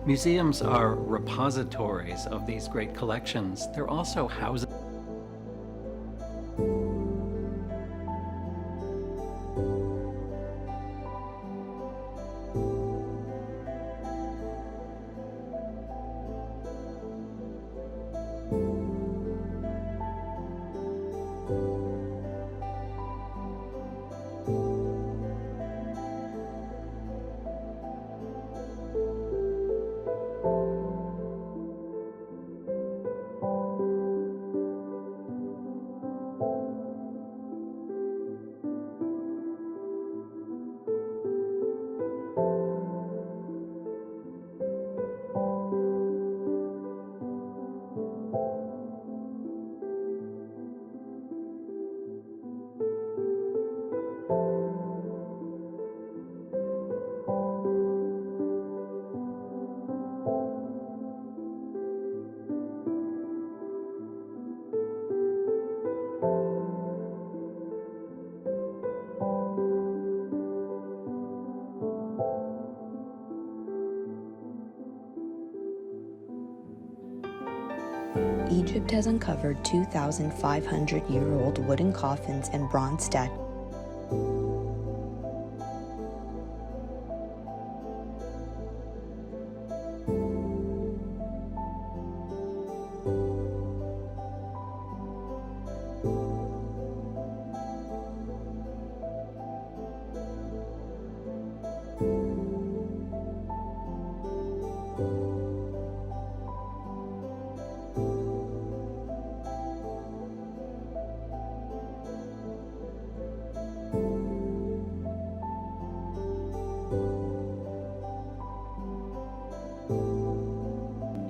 Museums are repositories of these great collections. They're also houses. Egypt has uncovered 2,500-year-old wooden coffins and bronze statues.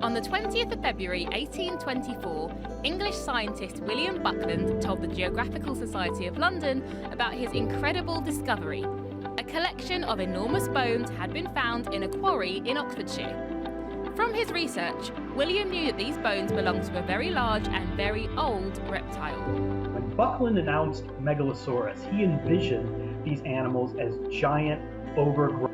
On the 20th of February 1824, English scientist William Buckland told the Geographical Society of London about his incredible discovery. A collection of enormous bones had been found in a quarry in Oxfordshire. From his research, William knew that these bones belonged to a very large and very old reptile. When Buckland announced Megalosaurus, he envisioned these animals as giant, overgrown.